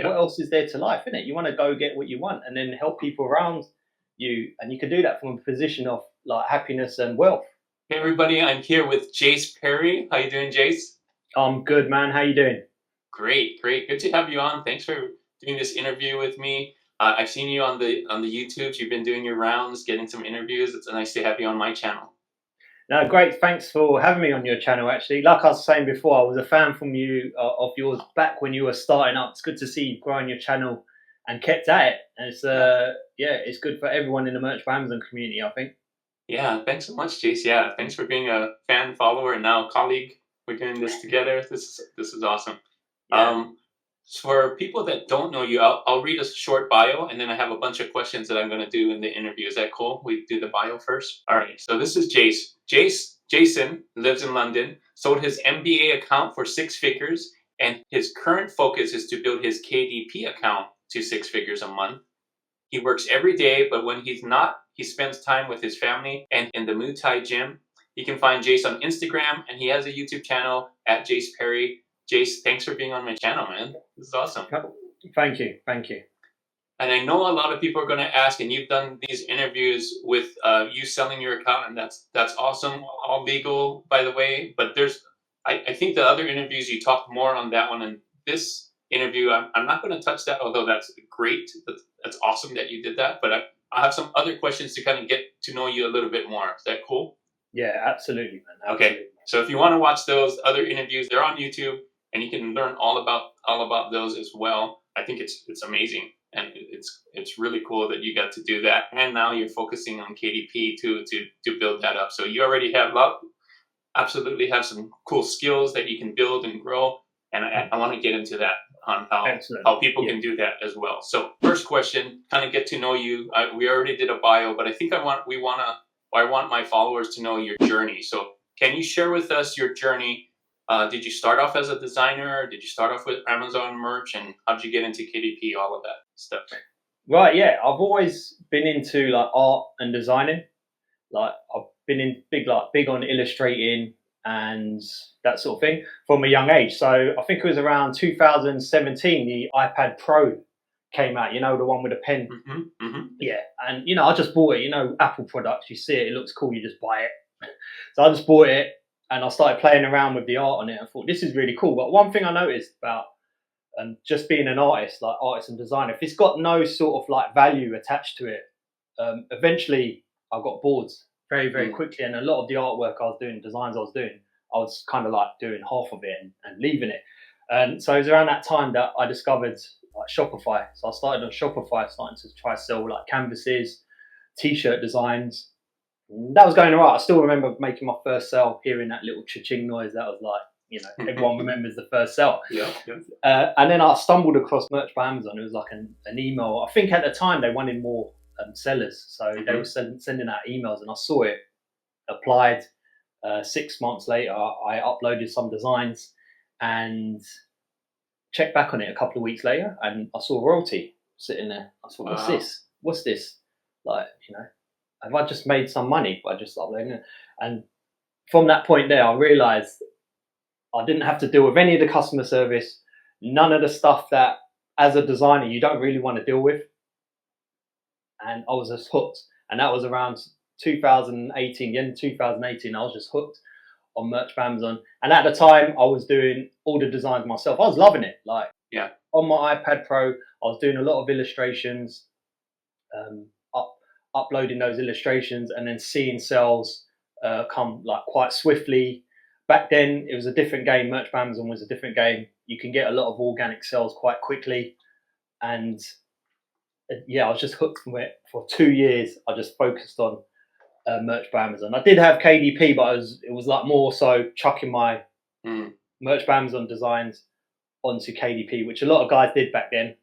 what else is there to life, innit? You want to go get what you want and then help people around you, and you can do that from a position of like happiness and wealth. Hey everybody, I'm here with Jase Peri. How you doing, Jase? I'm good, man. How you doing? Great. Good to have you on. Thanks for doing this interview with me. I've seen you on the YouTubes. You've been doing your rounds, getting some interviews. It's nice to have you on my channel. No, great. Thanks for having me on your channel. Actually, like I was saying before, I was a fan from you of yours back when you were starting up. It's good to see you growing your channel and kept at it. And it's it's good for everyone in the Merch by Amazon community, I think. Yeah, thanks so much, Jase. Yeah, thanks for being a fan, follower, and now colleague. We're doing this together. This is awesome. Yeah. For people that don't know you, I'll read a short bio, and then I have a bunch of questions that I'm going to do in the interview. Is that cool? We do the bio first? All right, so this is Jase. Jason lives in London, sold his MBA account for 6 figures, and his current focus is to build his KDP account to 6 figures a month. He works every day, but when he's not, he spends time with his family and in the Muay Thai gym. You can find Jase on Instagram, and he has a YouTube channel at Jase Peri. Jase, thanks for being on my channel, man. This is awesome. Thank you. And I know a lot of people are going to ask, and you've done these interviews with you selling your account, and that's awesome. All legal, by the way. But I think the other interviews you talked more on that one, and this interview, I'm not going to touch that, although that's great. That's awesome that you did that. But I have some other questions to kind of get to know you a little bit more. Is that cool? Yeah, absolutely, man. Absolutely. Okay. So if you want to watch those other interviews, they're on YouTube, and you can learn all about those as well. I think it's amazing, and it's really cool that you got to do that. And now you're focusing on KDP to build that up. So you already absolutely have some cool skills that you can build and grow. And I want to get into that on how people can do that as well. So first question, kind of get to know you. We already did a bio, but I think I want my followers to know your journey. So can you share with us your journey? Did you start off as a designer? Did you start off with Amazon merch? And how did you get into KDP? All of that stuff. Right, yeah. I've always been into like art and designing. Like I've been in big on illustrating and that sort of thing from a young age. So I think it was around 2017 the iPad Pro came out. You know, the one with a pen. Yeah, and I just bought it. Apple products. You see it looks cool. You just buy it. So I just bought it. And I started playing around with the art on it. I thought, this is really cool. But one thing I noticed about just being an artist, like artist and designer, if it's got no sort of like value attached to it, eventually I got bored very, very quickly. And a lot of the artwork I was doing, designs I was kind of like doing half of it and leaving it. And so it was around that time that I discovered like Shopify. So I started on Shopify, starting to try to sell like canvases, t-shirt designs. That was going all right. I still remember making my first sale, hearing that little cha-ching noise. That was like, everyone remembers the first sale. Yeah. And then I stumbled across Merch by Amazon. It was like an email. I think at the time they wanted more sellers. So they were sending out emails, and I saw it, applied. 6 months later, I uploaded some designs and checked back on it a couple of weeks later, and I saw royalty sitting there. I thought, What's this? Like, have I just made some money by just uploading it? And from that point there, I realized I didn't have to deal with any of the customer service, none of the stuff that as a designer you don't really want to deal with. And I was just hooked. And that was around 2018, the end of 2018, I was just hooked on Merch by Amazon. And at the time I was doing all the designs myself. I was loving it. Like, on my iPad Pro, I was doing a lot of illustrations, uploading those illustrations, and then seeing sales come like quite swiftly. Back then it was a different game. Merch by Amazon was a different game. You can get a lot of organic sales quite quickly, and I was just hooked from it. For 2 years I just focused on Merch by Amazon. I did have KDP, but it was like more so chucking my Merch by Amazon designs onto KDP, which a lot of guys did back then.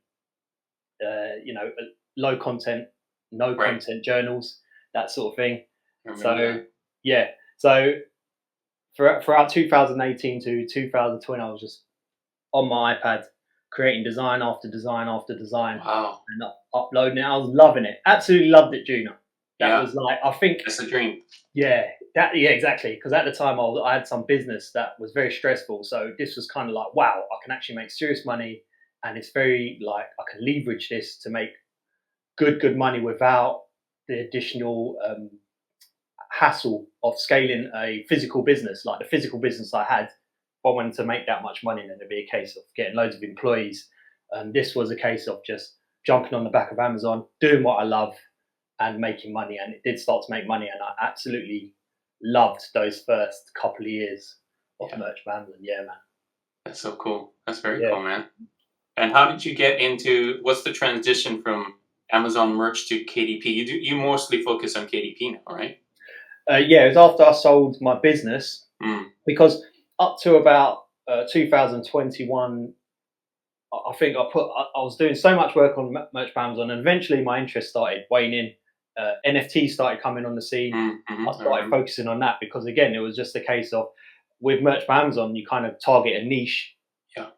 Low content, no content journals, that sort of thing. So throughout 2018 to 2020, I was just on my iPad creating design after design after design. Wow. And uploading it. I was loving it. Absolutely loved it, Junior. That was like, I think that's a dream. Yeah, exactly. Because at the time I had some business that was very stressful. So this was kind of like, wow, I can actually make serious money and it's very like I can leverage this to make good money without the additional hassle of scaling a physical business. Like the physical business I had, if I wanted to make that much money, then it'd be a case of getting loads of employees. And this was a case of just jumping on the back of Amazon, doing what I love, and making money. And it did start to make money, and I absolutely loved those first couple of years of merch by Amazon. Yeah, man. That's so cool. That's very cool, man. And how did you get into? What's the transition from Amazon merch to KDP? You mostly focus on KDP now, right? Yeah, it was after I sold my business because up to about 2021, I think I was doing so much work on merch by Amazon, and eventually my interest started waning. NFTs started coming on the scene. I started focusing on that because again, it was just a case of with merch by Amazon, you kind of target a niche,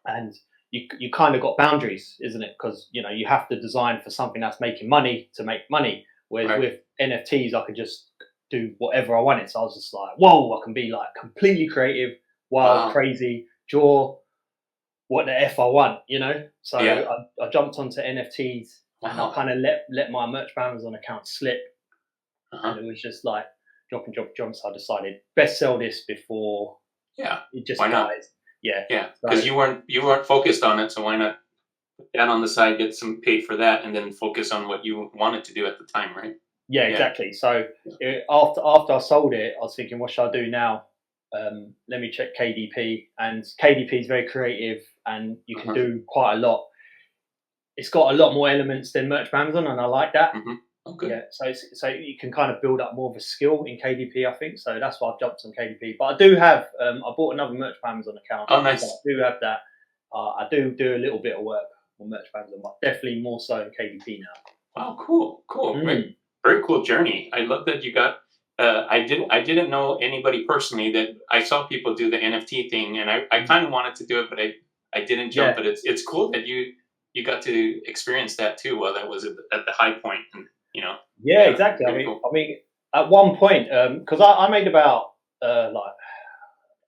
and you kind of got boundaries, isn't it? Because you have to design for something that's making money to make money. Whereas with NFTs, I could just do whatever I wanted. So I was just like, whoa, I can be like completely creative, wild, crazy, draw what the F I want, So I jumped onto NFTs and I kind of let my merch by Amazon account slip. And it was just like drop. So I decided best sell this before it just dies. Yeah, because you weren't focused on it, so why not put that on the side, get some paid for that, and then focus on what you wanted to do at the time, right? Yeah, exactly. So after I sold it, I was thinking, what should I do now? Let me check KDP, and KDP is very creative, and you can do quite a lot. It's got a lot more elements than merch by Amazon, and I like that. Okay. Yeah, so you can kind of build up more of a skill in KDP, I think. So that's why I've jumped on KDP. But I do have, I bought another merch by Amazon account. Oh, nice. So I do have that. I do a little bit of work on merch by Amazon, but definitely more so in KDP now. Wow, cool. Very cool journey. I love that you got. I didn't know anybody personally that I saw people do the NFT thing, and I kind of wanted to do it, but I didn't jump. But it's cool that you got to experience that too while that was at the high point, and Yeah, exactly. I mean, at one point, because I made about like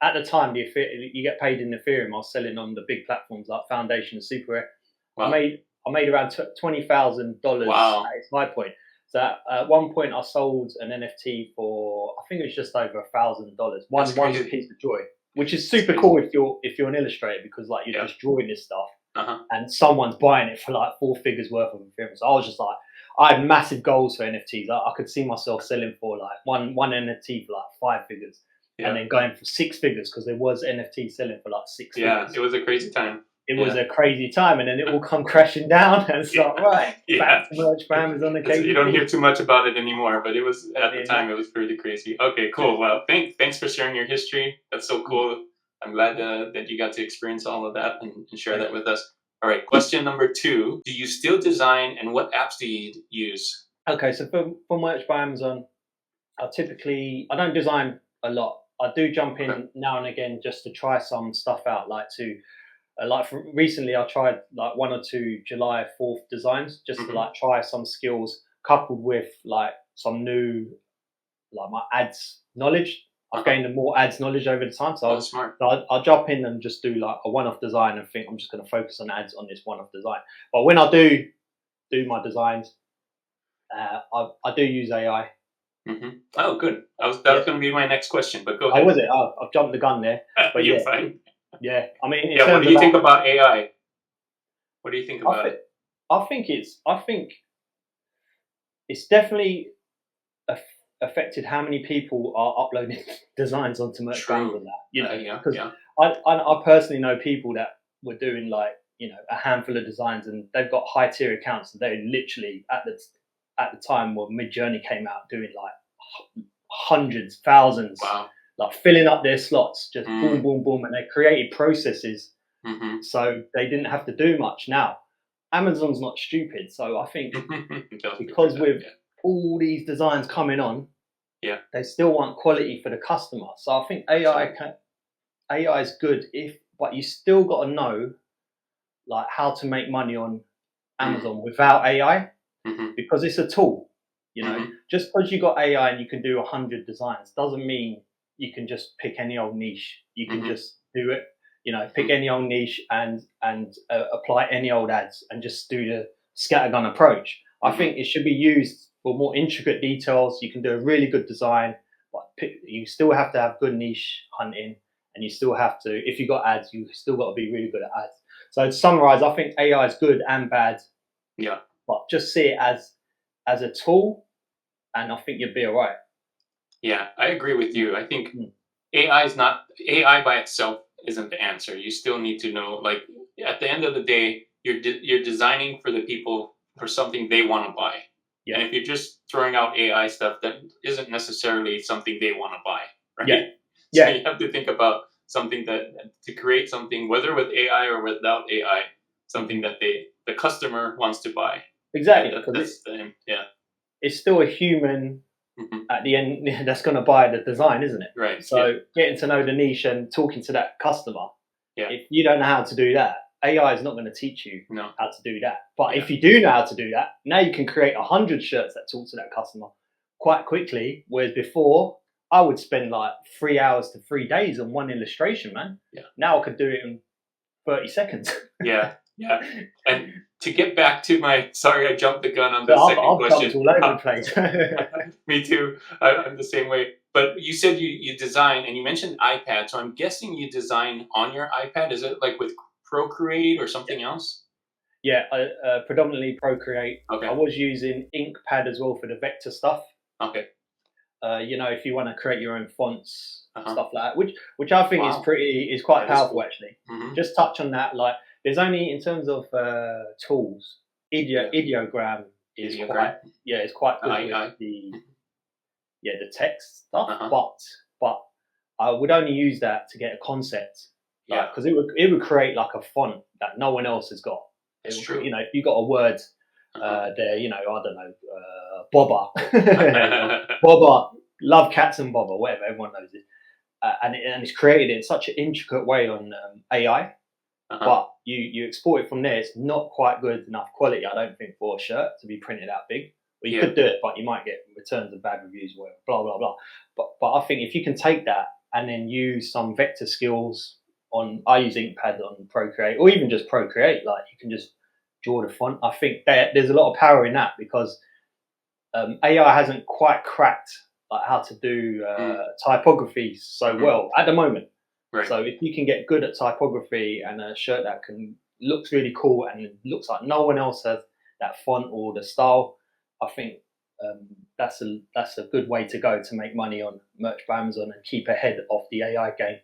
at the time you get paid in Ethereum. I was selling on the big platforms like Foundation and Super. Wow. I made around $20,000 at its high point. So at one point, I sold an NFT for I think it was just over $1,000. One piece of joy, which is super cool if you're an illustrator because like you're just drawing this stuff and someone's buying it for like 4 figures worth of Ethereum. So I was just like, I had massive goals for NFTs. I could see myself selling for like one NFT for like 5 figures, and then going for 6 figures because there was NFT selling for like 6 figures. Yeah, it was a crazy time. It was a crazy time, and then it all come crashing down, and it's like, back to merch by Amazon again. You don't hear too much about it anymore, but it was at the time it was pretty crazy. Okay, cool. Well, thanks for sharing your history. That's so cool. I'm glad that you got to experience all of that and share that with us. All right, question number 2. Do you still design, and what apps do you use? Okay, so for merch by Amazon, I don't design a lot. I do jump in now and again just to try some stuff out, recently I tried like 1 or 2 July 4th designs just to like try some skills coupled with like some new, like my ads knowledge. I've gained more ads knowledge over the time, so I'll jump in and just do like a one-off design and think I'm just going to focus on ads on this one-off design. But when I do my designs, I do use AI. Oh, good. That was going to be my next question, but go ahead. Oh, was it? I've jumped the gun there. But you're fine. Yeah, I mean, what do you think about AI? What do you think about it? I think it's definitely affected how many people are uploading designs onto merch by Amazon now. Because I personally know people that were doing like a handful of designs, and they've got high tier accounts, and they literally at the time when Midjourney came out doing like hundreds, thousands. Wow. Like filling up their slots, just boom, boom, boom, and they created processes so they didn't have to do much. Now, Amazon's not stupid, so I think because with all these designs coming on, they still want quality for the customer. So I think AI is good but you still got to know like how to make money on Amazon without AI because it's a tool. Just because you got AI and you can do 100 designs doesn't mean you can just pick any old niche. You can just do it. pick any old niche and apply any old ads and just do the scattergun approach. I think it should be used for more intricate details. You can do a really good design, but you still have to have good niche hunting, and you still have to, if you got ads, you still got to be really good at ads. So to summarize, I think AI is good and bad. Yeah. But just see it as a tool, and I think you'd be all right. Yeah, I agree with you. I think AI by itself isn't the answer. You still need to know, like, at the end of the day, you're designing for the people for something they want to buy. Yeah. And if you're just throwing out AI stuff, that isn't necessarily something they want to buy, right? Yeah. So Yeah. you have to think about something to create something, whether with AI or without AI, something that the customer wants to buy. Exactly. It's still a human at the end that's going to buy the design, isn't it? Right. So getting to know the niche and talking to that customer. Yeah. If you don't know how to do that, AI is not going to teach you how to do that. But if you do know how to do that, now you can create 100 shirts that talk to that customer quite quickly. Whereas before, I would spend like 3 hours to 3 days on one illustration, man. Yeah. Now I could do it in 30 seconds. Yeah. And to get back to sorry, I jumped the gun on the second question. Jumped all over the place. Me too. I'm the same way. But you said you design, and you mentioned iPad, so I'm guessing you design on your iPad. Is it like with Procreate or something else? Yeah, predominantly Procreate. Okay. I was using InkPad as well for the vector stuff. Okay. If you want to create your own fonts, stuff like that, which I think is quite powerful, cool. Actually. Just touch on that. Like, there's only, in terms of tools, ideogram is quite good with the text stuff, but I would only use that to get a concept. Because it would create like a font that no one else has got. It's true. If you got a word there, I don't know, Bobber, Bobber, love cats and Bobber, whatever, everyone knows it, and it's created in such an intricate way on AI. But you export it from there. It's not quite good enough quality, I don't think, for a shirt to be printed out big. Well, you could do it, but you might get returns of bad reviews, whatever, blah blah blah. But I think if you can take that and then use some vector skills I use InkPad on Procreate, or even just Procreate, like you can just draw the font. I think there's a lot of power in that, because AI hasn't quite cracked like how to do typography so well at the moment. Right. So if you can get good at typography and a shirt that looks really cool and it looks like no one else has that font or the style, I think that's a good way to go to make money on merch by Amazon and keep ahead of the AI game.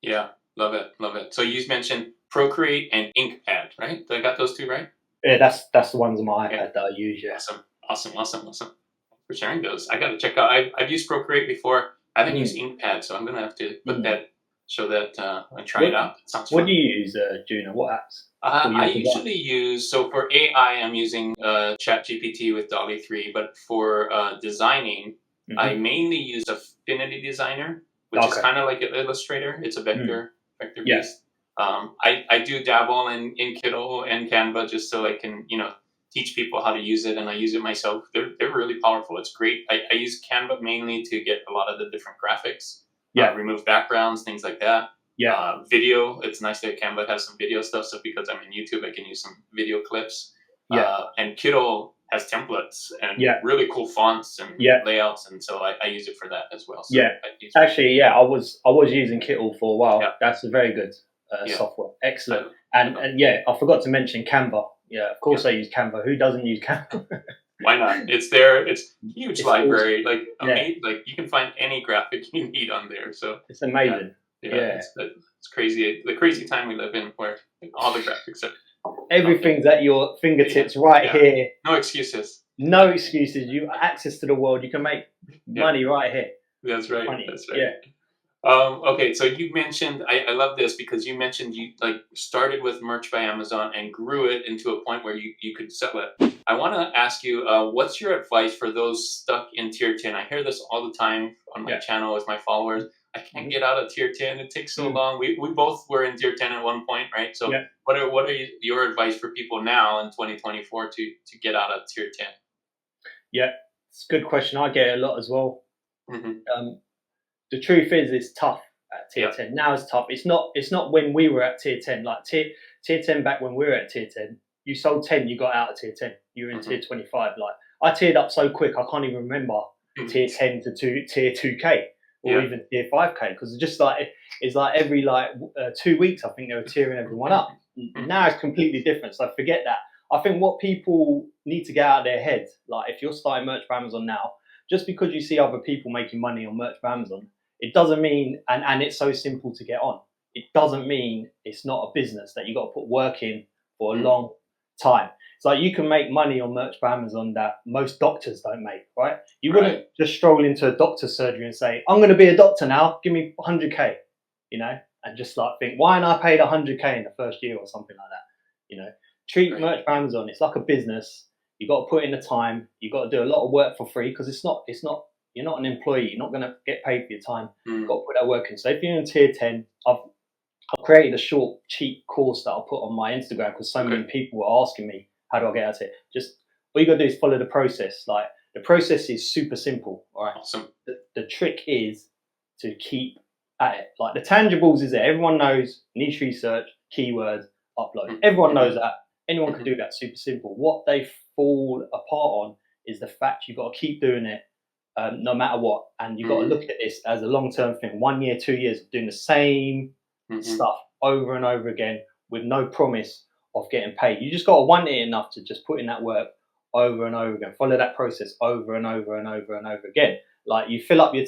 Yeah, love it. So you mentioned Procreate and InkPad, right? Did I got those two right? Yeah, that's the ones on my iPad that I use. Yeah. Awesome. For sharing those. I got to check out. I've used Procreate before. I haven't used InkPad, so I'm gonna have to put that. Show that and try it out. It sounds fun. What do you use, Juno? What apps? I usually use, so for AI, I'm using ChatGPT with DALL-E 3, but for designing, I mainly use Affinity Designer, which is kind of like an Illustrator. It's a vector based. I do dabble in Kittl and Canva just so I can, teach people how to use it, and I use it myself. They're really powerful. It's great. I use Canva mainly to get a lot of the different graphics. Remove backgrounds, things like that. Video. It's nice that Canva has some video stuff. So because I'm in YouTube, I can use some video clips. And Kittl has templates and really cool fonts and layouts, and so I use it for that as well. So I was using Kittl for a while. That's a very good software. Excellent. And I forgot to mention Canva. Yeah, of course I use Canva. Who doesn't use Canva? Why not? It's there. It's a huge library. Awesome. Like you can find any graphic you need on there. So it's amazing. It's crazy. The crazy time we live in, where all the graphics are. Everything's at your fingertips here. No excuses. No excuses. You have access to the world. You can make money right here. That's right. That's right. Okay, so you mentioned, I love this because you mentioned you started with merch by Amazon and grew it into a point where you could sell it. I want to ask you, what's your advice for those stuck in tier 10? I hear this all the time on my channel with my followers. I can't get out of tier 10. It takes so long. We both were in tier 10 at one point, right? So what are your advice for people now in 2024 to get out of tier 10? Yeah, it's a good question. I get it a lot as well. The truth is, it's tough at tier 10. Now it's tough. It's not when we were at tier 10. Like tier 10 back when we were at tier 10, you sold 10, you got out of tier 10. You were in tier 25. Like I tiered up so quick, I can't even remember tier 10 to tier 2K or even tier 5K, because it's just like it's like every 2 weeks I think they were tiering everyone up. Now it's completely different. So forget that. I think what people need to get out of their heads, like if you're starting merch for Amazon now, just because you see other people making money on merch for Amazon, it doesn't mean, and it's so simple to get on, it doesn't mean it's not a business that you got to put work in for a long time. It's like you can make money on merch for Amazon that most doctors don't make, right? You wouldn't just stroll into a doctor's surgery and say, I'm going to be a doctor now, give me 100K, you know, and just like think, why ain't I paid 100K in the first year or something like that, you know? Treat merch for Amazon, it's like a business. You got to put in the time. You got to do a lot of work for free, because it's not. You're not an employee. You're not going to get paid for your time. You've got to put that work in. So if you're in tier 10, I've created a short, cheap course that I'll put on my Instagram, because so many people were asking me, how do I get out of it? Just all you got to do is follow the process. Like the process is super simple. All right. Awesome. The trick is to keep at it. Like the tangibles is there. Everyone knows niche research, keywords, upload. Everyone knows that. Anyone can do that. Super simple. What they fall apart on is the fact you've got to keep doing it no matter what. And you've got to look at this as a long-term thing. 1 year, 2 years of doing the same stuff over and over again with no promise of getting paid. You just got to want it enough to just put in that work over and over again. Follow that process over and over and over and over again. Like you fill up your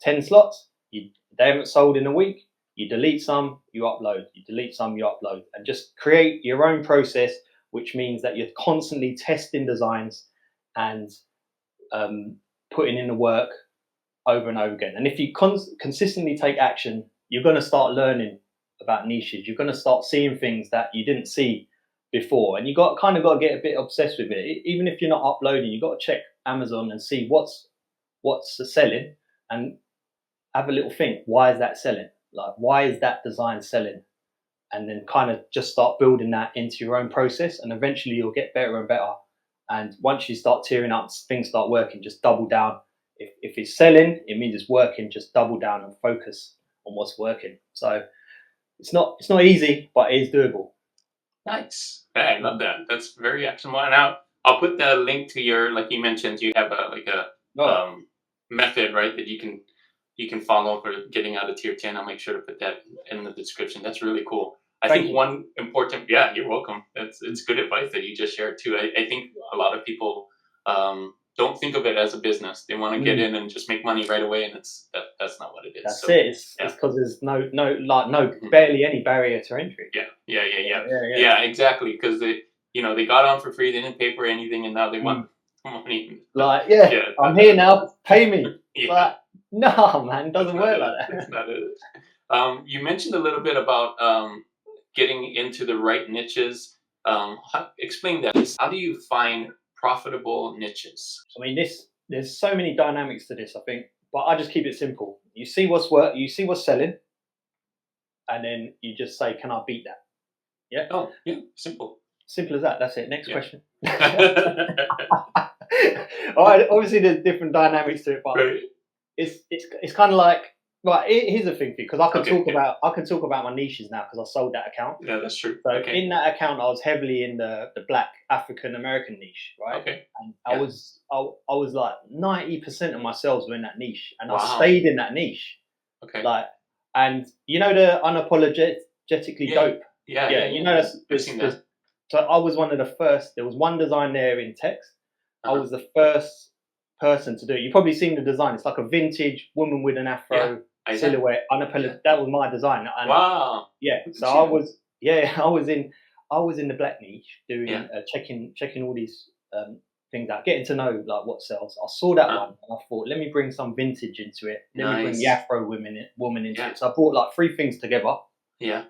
10 slots, they haven't sold in a week. You delete some, you upload. You delete some, you upload. And just create your own process, which means that you're constantly testing designs and putting in the work over and over again. And if you consistently take action, you're going to start learning about niches. You're going to start seeing things that you didn't see before. And you got to get a bit obsessed with it. Even if you're not uploading, you got to check Amazon and see what's selling, and have a little think, why is that selling? Like, why is that design selling? And then kind of just start building that into your own process, and eventually you'll get better and better. And once you start tearing up, things start working, just double down. If it's selling, it means it's working. Just double down and focus on what's working. So it's not easy, but it is doable. Nice. Hey, I love that. That's very actionable. And I'll put the link to your, like you mentioned, you have a method, right, that you can follow for getting out of tier 10. I'll make sure to put that in the description. That's really cool. I think one important, you're welcome. It's good advice that you just shared too. I think a lot of people don't think of it as a business. They want to get in and just make money right away, and that's not what it is. That's it. It's because there's barely any barrier to entry. Yeah, exactly. Because they got on for free. They didn't pay for anything, and now they want money. I'm here now. Pay me. Like, no, man, it doesn't work like that. That's not it. You mentioned a little bit about getting into the right niches. Explain that. How do you find profitable niches? I mean, there's so many dynamics to this, I think, but I just keep it simple. You see what's selling, and then you just say, can I beat that? Yeah. Oh, yeah, simple. Simple as that. That's it. Next question. All right. Obviously, there's different dynamics to it, but it's kind of like, right. Here's the thing for you, because I can talk about my niches now, because I sold that account. Yeah, that's true. So in that account, I was heavily in the Black African American niche, right? Okay. And I was like 90% of my sales were in that niche, and I stayed in that niche. Okay. Like, and you know the unapologetically dope. Yeah. You know that's. So I was one of the first. There was one design there in text. I was the first person to do it. You've probably seen the design. It's like a vintage woman with an afro silhouette. That was my design. And wow. Yeah. So I was in the black niche doing checking all these things out, getting to know like what sells. I saw that one, and I thought, let me bring some vintage into it. Let me bring the afro woman into it. So I brought like 3 things together. Yeah.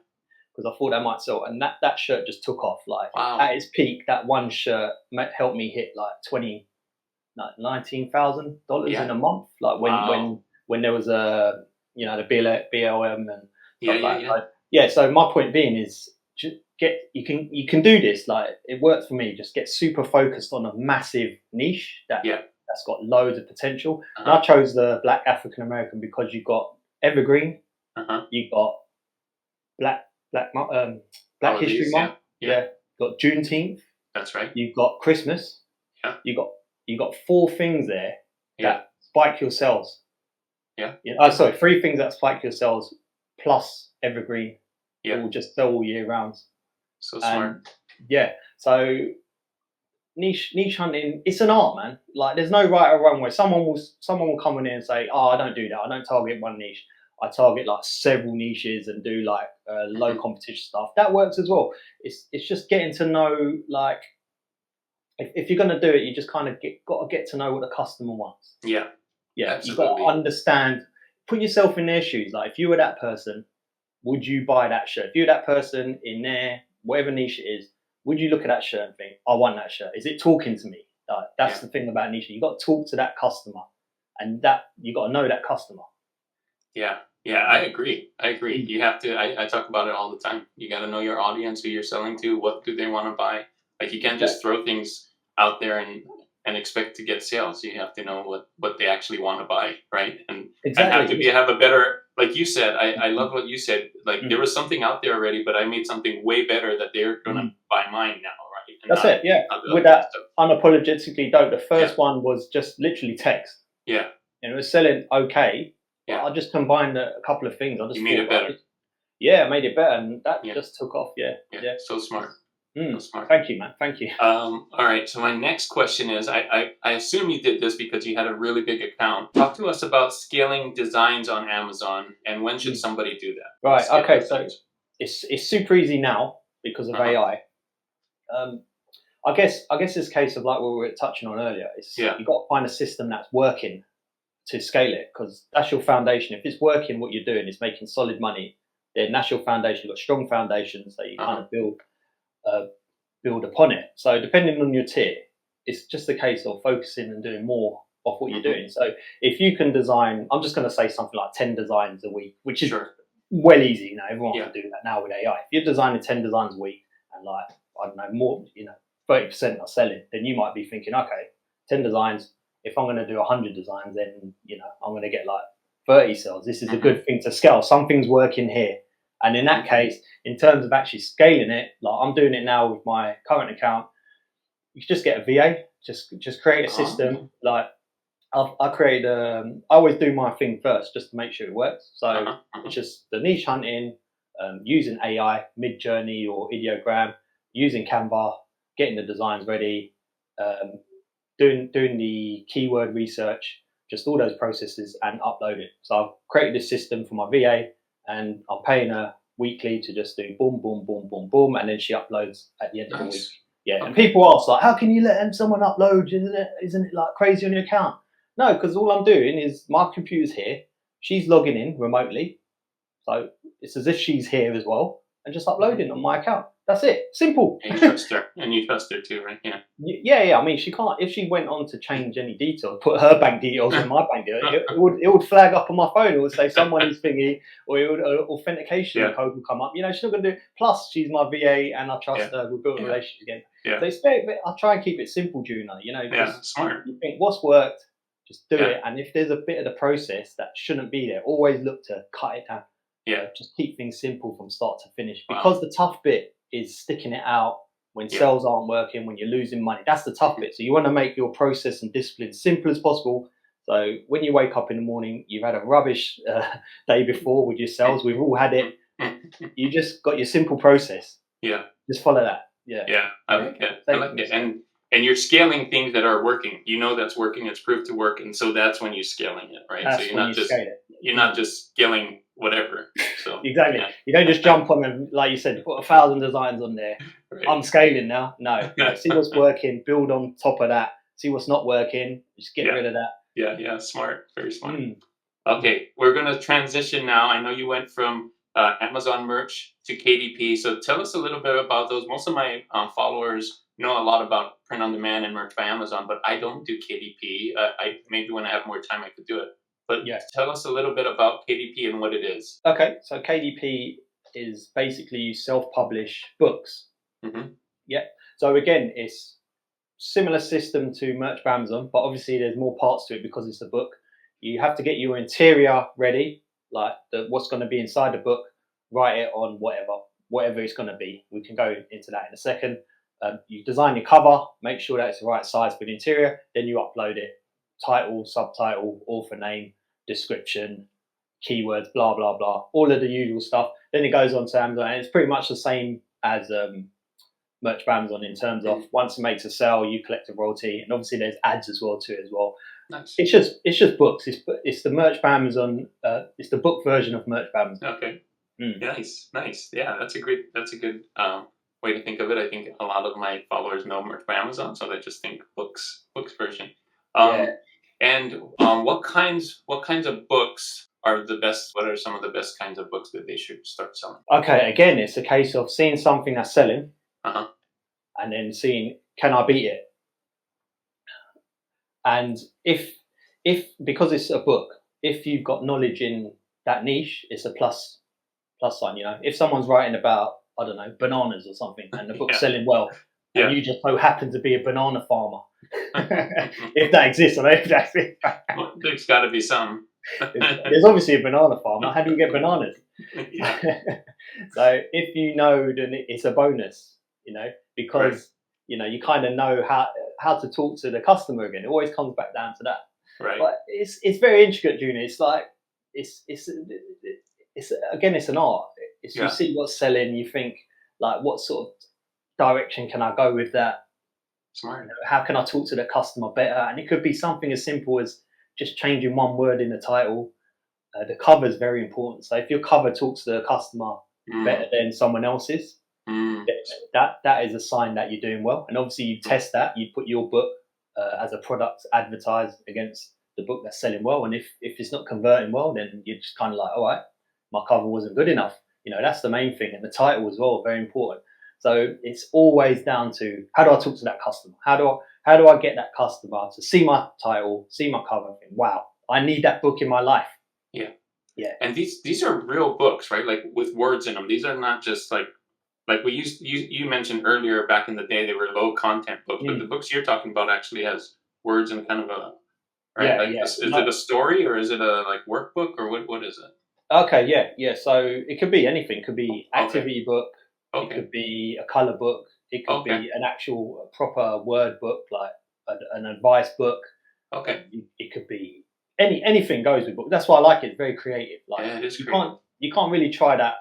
Because I thought that might sell, and that shirt just took off. Like at its peak, that one shirt helped me hit like $19,000 in a month. Like when there was the BLM and stuff like that. Yeah. So my point being is, you can do this. Like it works for me. Just get super focused on a massive niche that's got loads of potential. And I chose the Black African American because you've got evergreen, You've got Black History Holidays, Month. yeah. You've got Juneteenth. That's right. You've got Christmas. Yeah. You've got 4 things there Yeah. that spike your sales. Yeah. Sorry, 3 things that spike your sales plus evergreen. Yeah. Will just sell all year round. So smart. Yeah. So niche hunting, it's an art, man. Like there's no right or wrong way. Someone will come in here and say, oh, I don't do that. I don't target one niche. I target like several niches and do like low competition stuff. That works as well. It's just getting to know, like, if you're going to do it, you just kind of got to get to know what the customer wants. Yeah. You've got to understand, put yourself in their shoes. Like if you were that person, would you buy that shirt? If you're that person in there, whatever niche it is, would you look at that shirt and think, I want that shirt? Is it talking to me? That's the thing about niche. You've got to talk to that customer, and that you've got to know that customer. Yeah, I agree. You have to. I talk about it all the time. You got to know your audience, who you're selling to, what do they want to buy. Like you can't just throw things out there and expect to get sales. You have to know what they actually want to buy, right? And have to have a better, like you said. I love what you said. Like there was something out there already, but I made something way better that they're gonna buy mine now, right? And that's it. Yeah, with that unapologetically dope. The first one was just literally text. Yeah, and it was selling okay. Yeah, I just combined a couple of things. I just made it better. I made it better, and that just took off. Yeah. So smart. So smart. Thank you, man. Thank you. All right. So my next question is, I assume you did this because you had a really big account. Talk to us about scaling designs on Amazon, and when should somebody do that? Right. Okay. So it's super easy now because of AI. I guess it's a case of like what we were touching on earlier. You've got to find a system that's working to scale it, because that's your foundation. If it's working, what you're doing is making solid money, then that's your foundation. You've got strong foundations that you kind of build upon it. So depending on your tier, it's just a case of focusing and doing more of what you're doing. So if you can design, I'm just going to say something like 10 designs a week, which is well easy. Everyone can do that now with AI. If you're designing 10 designs a week and like, I don't know, more, 30% are selling, then you might be thinking, okay, 10 designs. If I'm going to do 100 designs, then, I'm going to get like 30 sales. This is a good thing to scale. Something's working here. And in that case, in terms of actually scaling it, like I'm doing it now with my current account, you just get a VA, just create a system. Like I create, I always do my thing first just to make sure it works. So it's just the niche hunting, using AI, Mid-Journey or Ideogram, using Canva, getting the designs ready, doing the keyword research, just all those processes, and upload it. So I've created this system for my VA, and I'm paying her weekly to just do boom, boom, boom, boom, boom, and then she uploads at the end of the week. Yeah, and people ask like, how can you let someone upload? Isn't it like crazy on your account? No, because all I'm doing is my computer's here, she's logging in remotely, so it's as if she's here as well, and just uploading on my account. That's it. Simple. And you trust her, and you trust her too, right? Yeah. Yeah. I mean, she can't. If she went on to change any details, put her bank details in my bank details, it would flag up on my phone. It would say someone is thingy, or it would authentication code will come up. She's not going to do it. Plus, she's my VA, and I trust her. We've built a relationship again. Yeah. So I try and keep it simple, Juno. Smart. You think what's worked, just do it. And if there's a bit of the process that shouldn't be there, always look to cut it down. Yeah. Just keep things simple from start to finish, because the tough bit is sticking it out when sales aren't working, when you're losing money. That's the tough bit. So you want to make your process and discipline simple as possible. So when you wake up in the morning, you've had a rubbish day before with your sales. We've all had it. You just got your simple process. Yeah. Just follow that. Yeah. Yeah. I like it. And you're scaling things that are working. That's working. It's proved to work. And so that's when you're scaling it, right? That's so you're not just scaling whatever. So exactly. You don't just jump on and, like you said, put 1,000 designs on there. Right. I'm scaling now. No. See what's working, build on top of that. See what's not working, just get rid of that. Yeah. Smart. Very smart. Okay. We're going to transition now. I know you went from Amazon merch to KDP. So tell us a little bit about those. Most of my followers know a lot about print on demand and merch by Amazon, but I don't do KDP. Maybe when I have more time, I could do it. But tell us a little bit about KDP and what it is. Okay, so KDP is basically you self-publish books. Yeah. So again, it's similar system to merch by Amazon, but obviously there's more parts to it because it's a book. You have to get your interior ready. like what's going to be inside the book, write it on whatever it's going to be. We can go into that in a second. You design your cover, make sure that it's the right size for the interior, then you upload it. Title, subtitle, author name, description, keywords, blah blah blah, all of the usual stuff. Then it goes on to Amazon, and it's pretty much the same as merch by Amazon in terms of once it makes a sale, you collect a royalty, and obviously there's ads as well too as well. Nice. It's just books. It's the merch by Amazon. It's the book version of merch by Amazon. Okay. Nice. Yeah, that's a good way to think of it. I think a lot of my followers know merch by Amazon, so they just think books version. And what kinds of books are the best? What are some of the best kinds of books that they should start selling? Okay, again, it's a case of seeing something that's selling, Uh-huh. and then seeing, can I beat it? And if because it's a book, if you've got knowledge in that niche, it's a plus sign. You know, if someone's writing about, I don't know, bananas or something, and the book's selling well, and you just so happen to be a banana farmer, if that exists, I don't know if that's it. Well, there's got to be some. There's obviously a banana farmer. How do you get bananas? Yeah. So if you know, then it's a bonus. You know, because you know you kind of know how to talk to the customer again. It always comes back down to that. Right. But it's very intricate, Junior. It's like it's again, it's an art. It's you see what's selling, you think like, what sort of direction can I go with that? Smart. You know, how can I talk to the customer better? And it could be something as simple as just changing one word in the title. The cover is very important. So if your cover talks to the customer better than someone else's, that is a sign that you're doing well. And obviously you test that. You put your book as a product advertised against the book that's selling well. And if it's not converting well, then you're just kind of like, all right, my cover wasn't good enough. You know, that's the main thing. And the title as well, very important. So it's always down to, how do I talk to that customer? How do I get that customer to see my title, see my cover, and think, wow, I need that book in my life. Yeah. And these are real books, right? Like with words in them. These are not just like we used. You mentioned earlier back in the day they were low content books, but the books you're talking about actually has words and kind of a Is it a story, or is it a like workbook, or what is it? Okay, yeah. So it could be anything. It could be activity book. It could be a color book. It could be an actual proper word book, like an advice book. Okay. It could be anything goes with book. That's why I like it. It's very creative. Like it is you can't really try that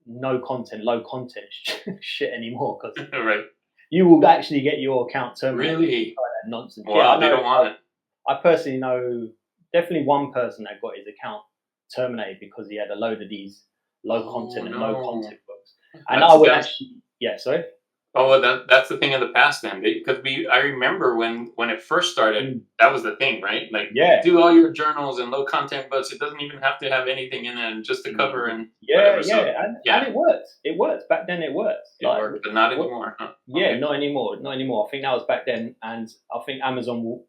no content, low content shit anymore, because you will actually get your account terminated. Really? That nonsense. Wow, they don't want it. I personally know definitely one person that got his account terminated because he had a load of these low content and low content books. And I would actually, sorry. Oh, that's the thing of the past then, because I remember when it first started, that was the thing, right? Like, do all your journals and low content books. It doesn't even have to have anything in it, and just the cover and whatever. And it worked. It worked back then. It worked. It worked, but not anymore. Huh? Yeah, not anymore. Not anymore. I think that was back then, and I think Amazon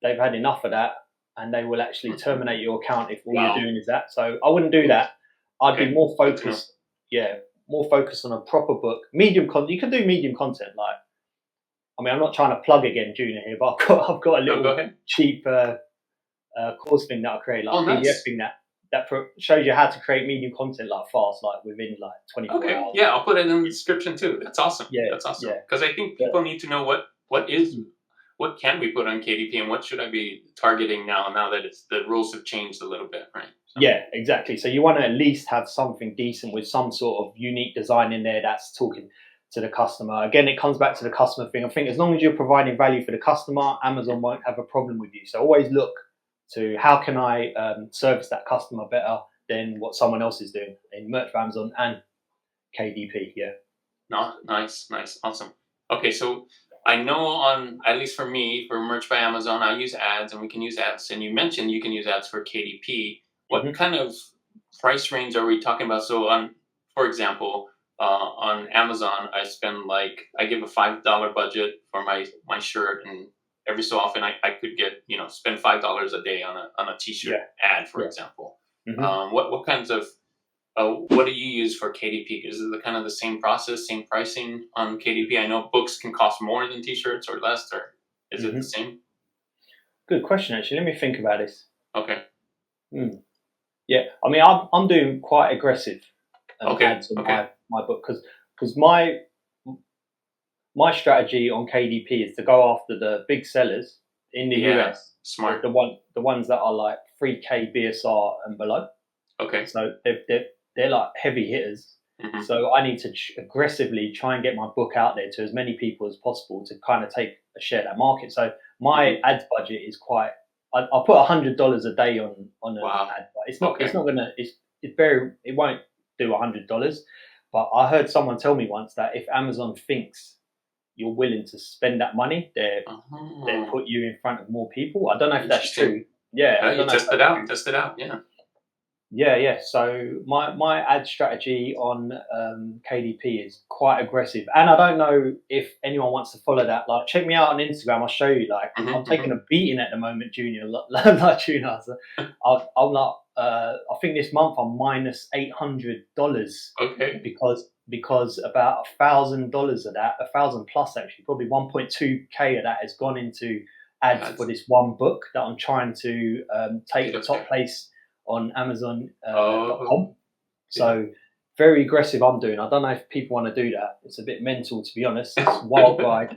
they've had enough of that, and they will actually terminate your account if all you're doing is that. So I wouldn't do that. I'd be more focused. More focused on a proper book. Medium content. You can do medium content. Like, I mean, I'm not trying to plug again, Junior here, but I've got a little cheap course thing that I create, like a PDF thing that shows you how to create medium content like fast, like within like 24 hours. Yeah, I'll put it in the description too. That's awesome. That's awesome. Because I think people need to know what can we put on KDP and what should I be targeting now that the rules have changed a little bit, right? So. Yeah, exactly. So you want to at least have something decent with some sort of unique design in there that's talking to the customer. Again, it comes back to the customer thing. I think as long as you're providing value for the customer, Amazon won't have a problem with you. So always look to how can I service that customer better than what someone else is doing in merch by Amazon and KDP. Yeah. No, nice, awesome. Okay, so I know at least for me, for merch by Amazon, I use ads, and we can use ads. And you mentioned you can use ads for KDP. What kind of price range are we talking about? So for example, on Amazon, I give a $5 budget for my shirt, and every so often I could get, spend $5 a day on a t-shirt ad, for example. What kinds of, what do you use for KDP? Is it kind of the same process, same pricing on KDP? I know books can cost more than t-shirts or less, or is it the same? Good question, actually. Let me think about this. Okay. Yeah, I mean, I'm doing quite aggressive Okay. ads on Okay. my book because my strategy on KDP is to go after the big sellers in the Yeah. US, Smart. the ones that are like 3K BSR and below. Okay. So they're like heavy hitters. Hmm. So I need to aggressively try and get my book out there to as many people as possible to kind of take a share of that market. So my ads budget is quite. I put $100 a day on an Wow. ad. But Okay. it's not gonna. It's very. It won't do $100. But I heard someone tell me once that if Amazon thinks you're willing to spend that money, they Oh, put you in front of more people. I don't know if that's interesting. true. Yeah, I You don't know if test it that's out. true. Test it out. Yeah. Yeah. So my ad strategy on KDP is quite aggressive, and I don't know if anyone wants to follow that. Like, check me out on Instagram. I'll show you. Like, I'm taking Hmm. a beating at the moment, Junior. Like Junior. So I'm not. I think this month I'm minus $800 Okay. because about $1,000 of that, 1,000 plus actually, probably 1.2K of that has gone into ads That's for this one book that I'm trying to take get the up top there. place on Oh, Amazon.com. yeah. So very aggressive I'm doing. I don't know if people want to do that. It's a bit mental, to be honest. It's a wild ride.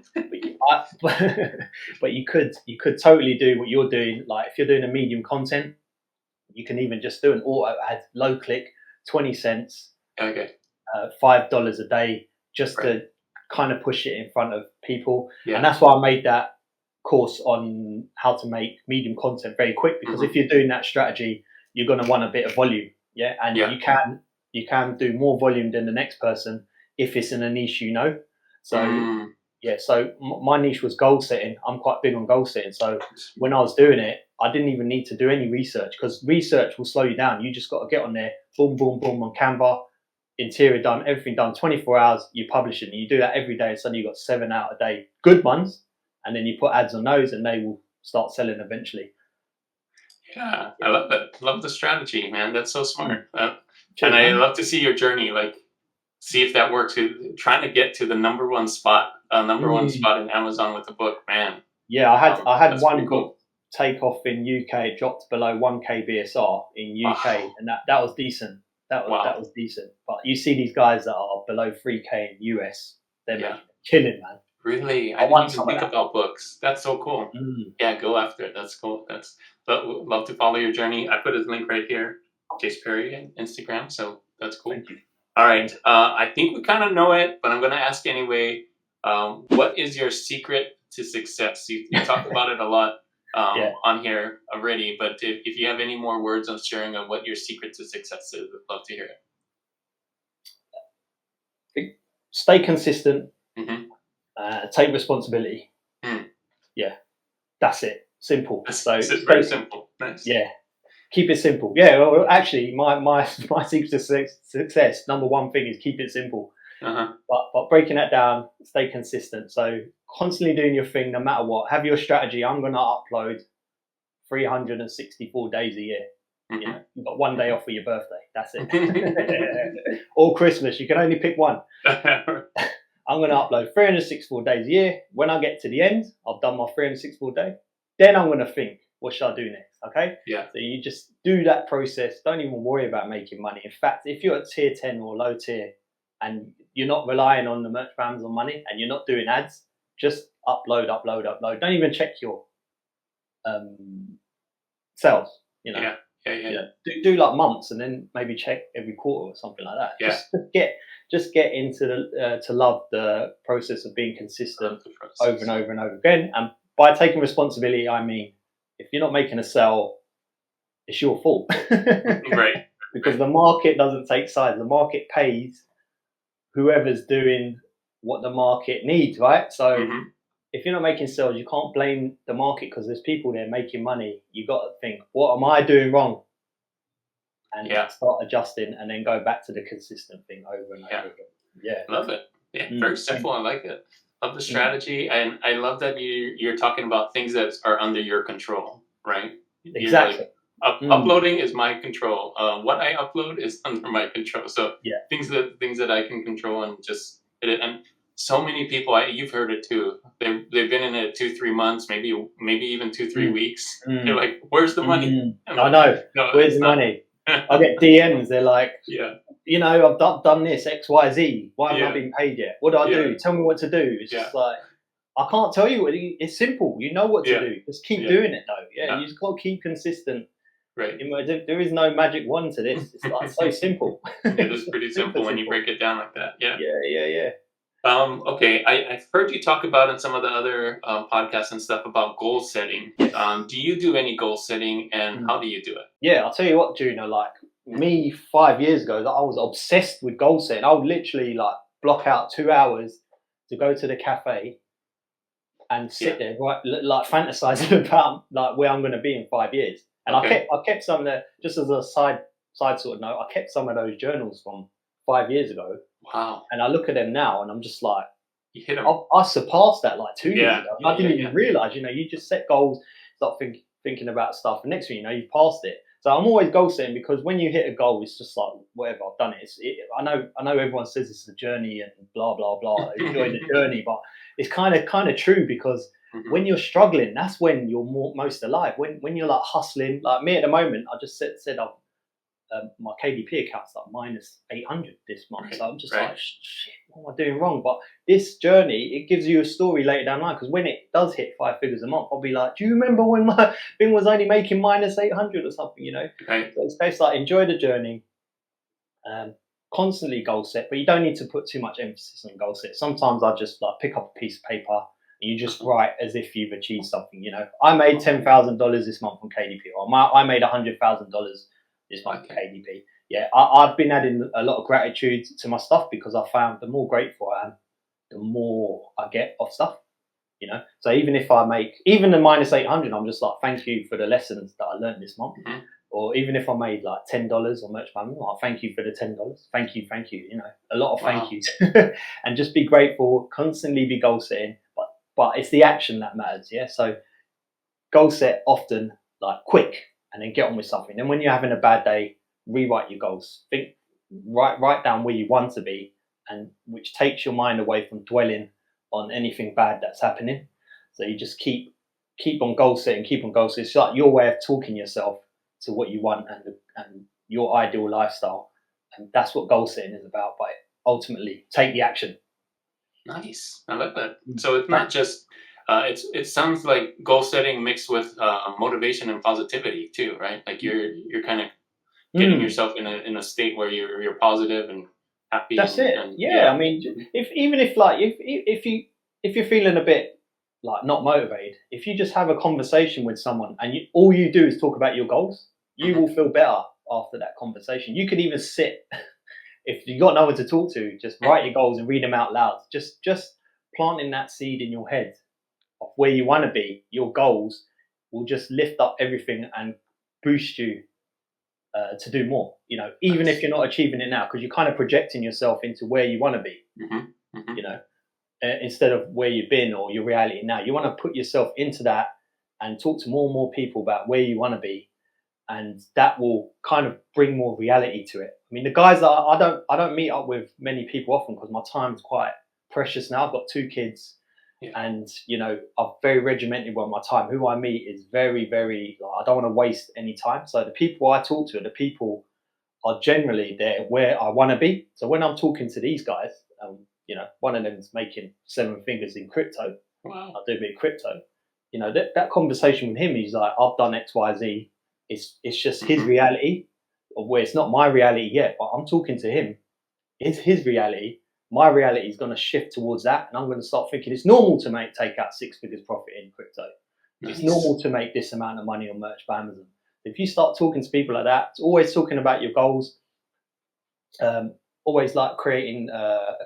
But you could totally do what you're doing. Like, if you're doing a medium content, you can even just do an auto ad, low click, 20 cents, Okay. $5 a day, just Right. to kind of push it in front of people. Yeah. And that's why I made that course on how to make medium content very quick, because if you're doing that strategy, you're going to want a bit of volume. Yeah. And Yeah. you can do more volume than the next person if it's in a niche, So yeah, so my niche was goal setting. I'm quite big on goal setting. So when I was doing it, I didn't even need to do any research, because research will slow you down. You just got to get on there, boom, boom, boom, on Canva, interior done, everything done, 24 hours, you publish it. And you do that every day. And suddenly you've got 7 out a day, good ones. And then you put ads on those and they will start selling eventually. Yeah, I love it. Love the strategy, man. That's so smart. Cheers, And I man. love to see your journey. Like, see if that works. Trying to get to the number one spot in Amazon with the book, man. Yeah, I had That's pretty one cool. book take off in UK. It dropped below 1K BSR in UK, Wow. and that was decent. That Wow. was decent. But you see these guys that are below 3K in US, they're Yeah. making killing, man. Really? I I didn't want even some of think that. about books. That's so cool. Yeah, go after it. That's cool. Love to follow your journey. I put his link right here, Jase Peri on Instagram. So that's cool. Thank you. All right. I think we kind of know it, but I'm going to ask anyway. What is your secret to success? You talk about it a lot Yeah. on here already, but if you have any more words of sharing of what your secret to success is, I'd love to hear it. Stay consistent. Mm-hmm. Take responsibility. Mm. Yeah, that's it. Simple. That's very simple. Nice. Yeah, keep it simple. Yeah, well, actually, my secret to success, number one thing, is keep it simple. Uh-huh. But breaking that down, stay consistent. So constantly doing your thing, no matter what. Have your strategy. I'm going to upload 364 days a year. Mm-hmm. You've got one day off for your birthday. That's it. Or Christmas. You can only pick one. I'm going to upload 364 days a year. When I get to the end, I've done my 364 day. Then I'm going to think, what should I do next? Okay. Yeah. So you just do that process. Don't even worry about making money. In fact, if you're at tier 10 or low tier and you're not relying on the merch for Amazon money and you're not doing ads, just upload. Don't even check your sales. Yeah. Do like months and then maybe check every quarter or something like that. Yeah. Just get into to love the process of being consistent over and over and over again. And by taking responsibility, I mean, if you're not making a sale, it's your fault. Right. Because the market doesn't take sides. The market pays whoever's doing what the market needs, right? So if you're not making sales, you can't blame the market, because there's people there making money. You got to think, what am I doing wrong? And start adjusting, and then go back to the consistent thing over and over again. Yeah, love it. Yeah, very simple. I like it. Love the strategy, and I love that you're talking about things that are under your control, right? Exactly. Uploading is my control. What I upload is under my control. So things that I can control, and just and so many people, you've heard it too. They've been in it 2-3 months, maybe even 2-3 weeks. They're like, "Where's the money?" I know. No, where's the money? I get DMs. They're like, Yeah. I've done this X, Y, Z. Why haven't I Yeah. been paid yet? What do I Yeah. do? Tell me what to do. It's Yeah. just like I can't tell you. It's simple. You know what to Yeah. do. Just keep Yeah. doing it, though. Yeah, Yeah. you just got to keep consistent. Right. There is no magic wand to this. It's like so simple. It is It's pretty super simple when you simple. break it down like that. Yeah. Yeah. Okay, I've heard you talk about in some of the other podcasts and stuff about goal setting. Yes. Do you do any goal setting, and Mm. how do you do it? Yeah, I'll tell you what, Juno. Like me 5 years ago, that I was obsessed with goal setting. I would literally like block out 2 hours to go to the cafe and Yeah. sit there, right, like fantasizing about like where I'm going to be in 5 years. And Okay. I kept some of the, just as a side sort of note, I kept some of those journals from 5 years ago, Wow. and I look at them now, and I'm just like, You hit them. I surpassed that like 2 years Yeah. ago. And Yeah. I didn't Yeah. even realize, you just set goals, start thinking about stuff, and next thing you know, you've passed it. So I'm always goal setting because when you hit a goal, it's just like whatever, I've done it. I know everyone says it's a journey and blah blah blah. Enjoy the journey, but it's kind of true because Mhm. when you're struggling, that's when you're most alive. When you're like hustling, like me at the moment, I just said I've my KDP account's like minus 800 this month. Right. So I'm just Right. like, shit, what am I doing wrong? But this journey, it gives you a story later down the line because when it does hit 5 figures a month, I'll be like, do you remember when my thing was only making minus 800 or something, Right. So it's basically like enjoy the journey, constantly goal set, but you don't need to put too much emphasis on goal set. Sometimes I just like pick up a piece of paper and you just write as if you've achieved something, I made $10,000 this month on KDP, or I made $100,000 this month on KDP. Yeah, I've been adding a lot of gratitude to my stuff because I found the more grateful I am, the more I get of stuff. So even if I make even the minus 800, I'm just like, thank you for the lessons that I learned this month. Mhm. Or even if I made like $10 on merch money, like, thank you for the $10. Thank you. A lot of thank Wow. yous, and just be grateful. Constantly be goal setting, but it's the action that matters. Yeah. So goal set often, like quick, and then get on with something. And when you're having a bad day, rewrite your goals. Write down where you want to be, and which takes your mind away from dwelling on anything bad that's happening. So you just keep on goal setting, keep on goal setting. It's like your way of talking yourself to what you want and your ideal lifestyle, and that's what goal setting is about. But ultimately, take the action. Nice. I love that. So it's not just. It sounds like goal setting mixed with motivation and positivity too, right? Like you're kind of getting yourself in a state where you're positive and happy. That's it. And Yeah. I mean, if you're feeling a bit like not motivated, if you just have a conversation with someone and all you do is talk about your goals, you will feel better after that conversation. You could even sit if you got no one to talk to, just write your goals and read them out loud. Just planting that seed in your head of where you want to be. Your goals will just lift up everything and boost you to do more, even if you're not achieving it now, because you're kind of projecting yourself into where you want to be, instead of where you've been or your reality now. You want to put yourself into that and talk to more and more people about where you want to be, and that will kind of bring more reality to it. I mean, the guys that I don't meet up with many people often because my time's quite precious now. I've got 2 kids. Yeah. And I'm very regimented with my time. Who I meet is very, very. I don't want to waste any time. So the people I talk to, the people are generally there where I want to be. So when I'm talking to these guys, one of them is making 7 figures in crypto. Wow. I do a bit of crypto. That conversation with him, he's like, I've done X, Y, Z. It's just his reality, of where it's not my reality yet. But I'm talking to him. It's his reality. My reality is going to shift towards that, and I'm going to start thinking it's normal to take out 6 figures profit in crypto. Nice. It's normal to make this amount of money on merch by Amazon. If you start talking to people like that, it's always talking about your goals, always like creating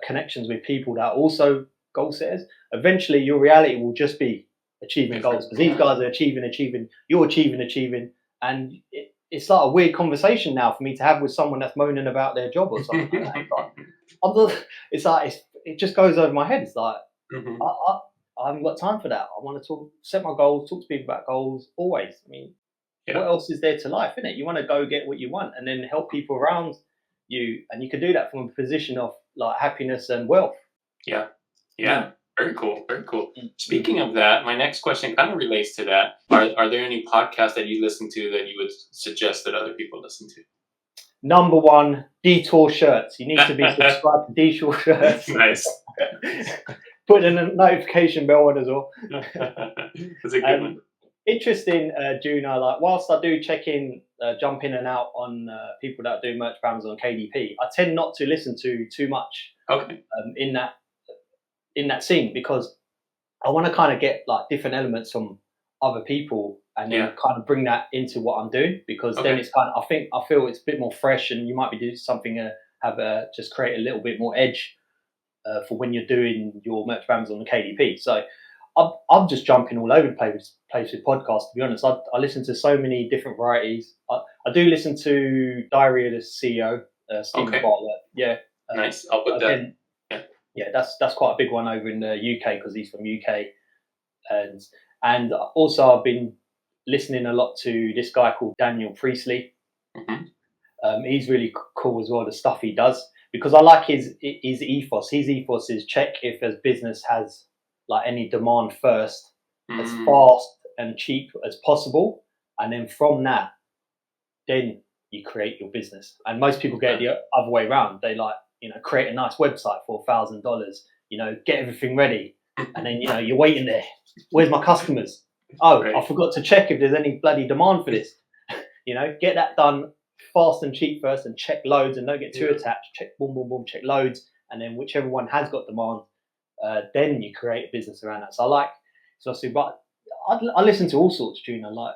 connections with people that are also goal setters. Eventually, your reality will just be achieving goals, because these guys are achieving, you're achieving, and it's like a weird conversation now for me to have with someone that's moaning about their job or something like that. It just goes over my head. It's like I haven't got time for that. I want to set my goals, talk to people about goals always. I mean, what else is there to life, isn't it? You want to go get what you want and then help people around you, and you can do that from a position of like happiness and wealth. Yeah. Very cool. Very cool. Speaking of that, my next question kind of relates to that. Are there any podcasts that you listen to that you would suggest that other people listen to? #1 Detour shirts. You need to be subscribed to Detour shirts. Nice. Put in a notification bell on as well. That's a good one. Interesting, Juno. Like, whilst I do jump in and out on people that do merch brands on KDP, I tend not to listen to too much Okay. in that scene, because I want to kind of get like different elements from other people and then kind of bring that into what I'm doing, because then it's kind of, I feel it's a bit more fresh, and you might be doing something just create a little bit more edge for when you're doing your merch brands on the KDP. So I'm just jumping all over the place with podcasts, to be honest. I listen to so many different varieties. I do listen to Diary of the CEO, Stephen Bartlett. Yeah. Nice. I'll put that. Yeah, that's quite a big one over in the UK, because he's from UK. And also I've been listening a lot to this guy called Daniel Priestley. He's really cool as well, the stuff he does, because I like his ethos. His ethos is check if a business has like any demand first, as fast and cheap as possible, and then from that, then you create your business. And most people get the other way around. They like, create a nice website for $1,000, get everything ready, and then you're waiting there. Where's my customers? Oh, I forgot to check if there's any bloody demand for this. Get that done fast and cheap first, and check loads, and don't get too attached. Check boom, boom, boom, check loads, and then whichever one has got demand, then you create a business around that. So but I listen to all sorts, Juno. Like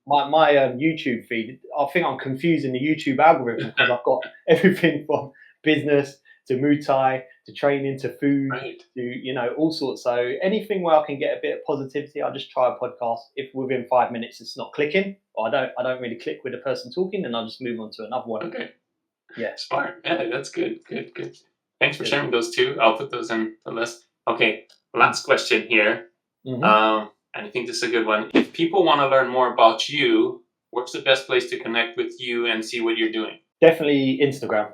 my YouTube feed, I think I'm confusing the YouTube algorithm, because I've got everything from business to Muay Thai to training to food to all sorts. So anything where I can get a bit of positivity, I just try a podcast. If within 5 minutes it's not clicking, or I don't really click with the person talking, then I'll just move on to another one. Okay. Yeah. Smart. Yeah, that's good. Good. Thanks for sharing those two. I'll put those in the list. Okay. Last question here. And I think this is a good one. If people want to learn more about you, what's the best place to connect with you and see what you're doing? Definitely Instagram.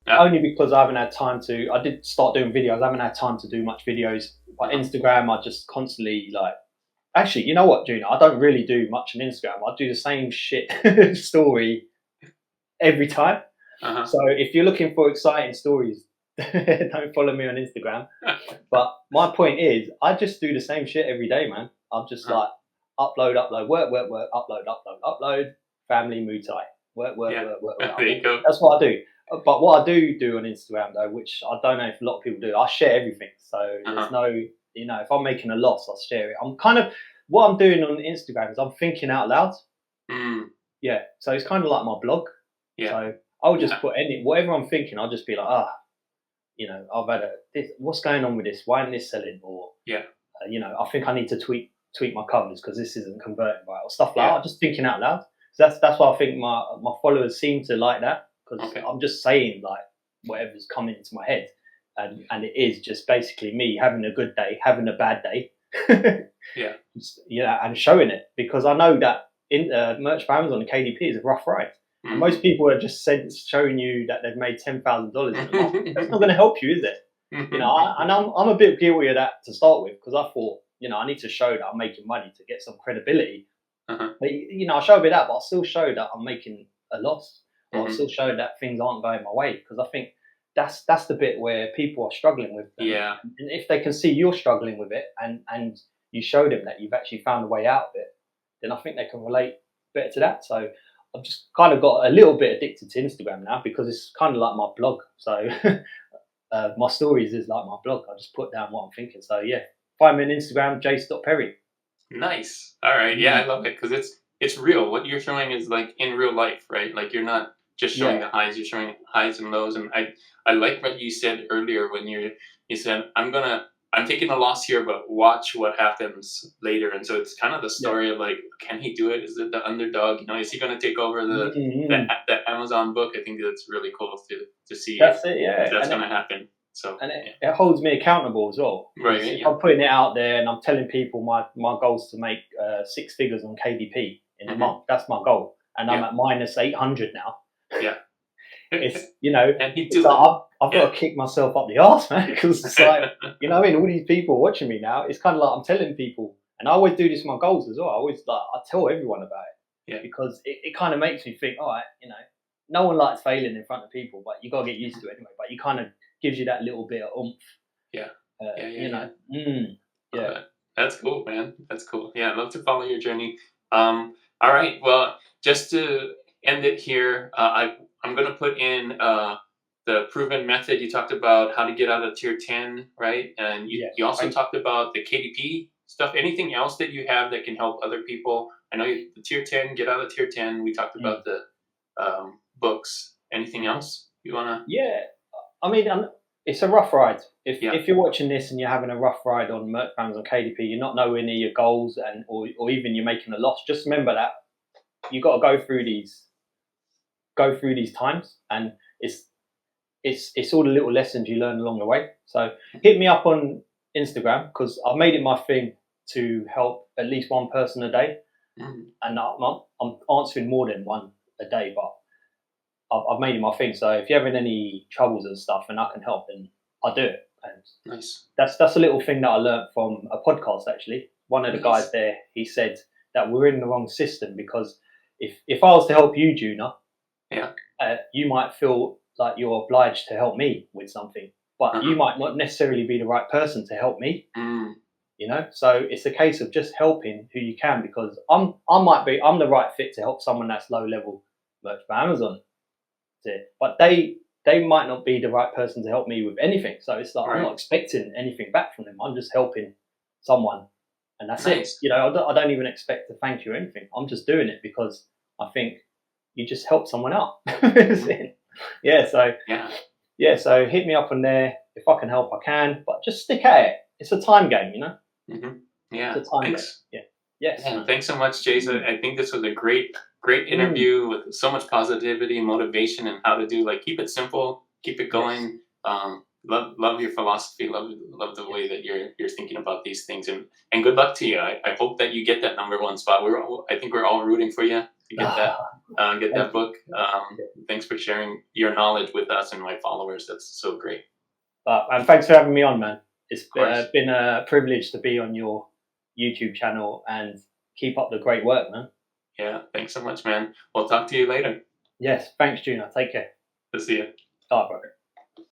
Only because I haven't had time to. I did start doing videos. I haven't had time to do much videos. But Instagram, I just constantly like. Actually, you know what, Juno? I don't really do much on Instagram. I do the same shit story every time. So if you're looking for exciting stories, don't follow me on Instagram. But my point is, I just do the same shit every day, man. I'm just like upload, work, upload, family, Muay Thai, work. There you go. That's what I do. But what I do on Instagram, though, which I don't know if a lot of people do, I share everything. So there's no, if I'm making a loss, I'll share it. I'm kind of, what I'm doing on Instagram is I'm thinking out loud. Yeah. So it's kind of like my blog. Yeah. So I'll just put whatever I'm thinking, I'll just be like, I've had what's going on with this? Why isn't this selling? Or, I think I need to tweak my covers because this isn't converting right, or stuff like that. I'm just thinking out loud. So that's why I think my followers seem to like that. Because I'm just saying like whatever's coming into my head, and it is just basically me having a good day, having a bad day, and showing it, because I know that in merch for Amazon and KDP is a rough ride. And most people are just showing you that they've made $10,000 in a month. That's not going to help you, is it? And I'm a bit guilty of that to start with, because I thought I need to show that I'm making money to get some credibility. But I show a bit of that, but I still show that I'm making a loss. Or I still show that things aren't going my way, because I think that's the bit where people are struggling with them. Yeah. And if they can see you're struggling with it, and you show them that you've actually found a way out of it, then I think they can relate better to that. So I've just kind of got a little bit addicted to Instagram now, because it's kind of like my blog. So my stories is like my blog. I just put down what I'm thinking. So yeah, find me on Instagram, Jase.Peri. Nice. All right. Yeah, I love it, because it's real. What you're showing is like in real life, right? Like you're not just showing the highs, you're showing highs and lows. And I like what you said earlier when you said, I'm taking a loss here, but watch what happens later. And so it's kind of the story of like, can he do it? Is it the underdog? Is he going to take over the Amazon book? I think that's really cool to see if that's going to happen. So it holds me accountable as well. Right. If I'm putting it out there and I'm telling people my goal is to make 6 figures on KDP in a month. That's my goal, and I'm at minus 800 now. Yeah. It's I've got to kick myself up the arse, man, because it's like all these people watching me now. It's kind of like I'm telling people, and I always do this with my goals as well. I tell everyone about it, because it kind of makes me think, all right, no one likes failing in front of people, but you got to get used to it anyway. But you kind of gives you that little bit of oomph. Yeah. You know. Yeah. That's cool, man. That's cool. Yeah, I'd love to follow your journey. All right. Well, just to end it here, I'm going to put in the proven method. You talked about how to get out of tier 10, right? And you also talked about the KDP stuff. Anything else that you have that can help other people? I know the tier 10, get out of tier 10. We talked about the books. Anything else you want to? Yeah. I mean, it's a rough ride. If you're watching this and you're having a rough ride on merch brands on KDP, you're not nowhere near your goals, or even you're making a loss. Just remember that you got to go through these times, and it's all the little lessons you learn along the way. So hit me up on Instagram, because I've made it my thing to help at least one person a day, and I'm answering more than one a day, but I've made it my thing. So if you're having any troubles and stuff and I can help, then I'll do it. And nice. That's a little thing that I learned from a podcast, actually. One of the guys there, he said that we're in the wrong system, because if I was to help you, Juna, you might feel like you're obliged to help me with something, but you might not necessarily be the right person to help me. You know, so it's a case of just helping who you can, because I'm the right fit to help someone that's low level merch for Amazon. But they might not be the right person to help me with anything. So it's like I'm not expecting anything back from them. I'm just helping someone, and that's it. You know, I don't even expect to thank you or anything. I'm just doing it because I think you just help someone out. So hit me up on there. If I can help, I can. But just stick at it. It's a time game, you know. Yeah. It's a time game. Yeah. Yes. Yeah, thanks so much, Jase. I think this was a great interview with so much positivity, motivation, and how to do, like, keep it simple, keep it going. Love your philosophy. Love the way that you're thinking about these things, and good luck to you. I hope that you get that #1 spot. I think we're all rooting for you to get that book. Thanks for sharing your knowledge with us and my followers. That's so great. And thanks for having me on, man. It's been a privilege to be on your YouTube channel, and keep up the great work, man. Yeah, thanks so much, man. We'll talk to you later. Yes, thanks, Juna. Take care. Good to see you. All right, brother.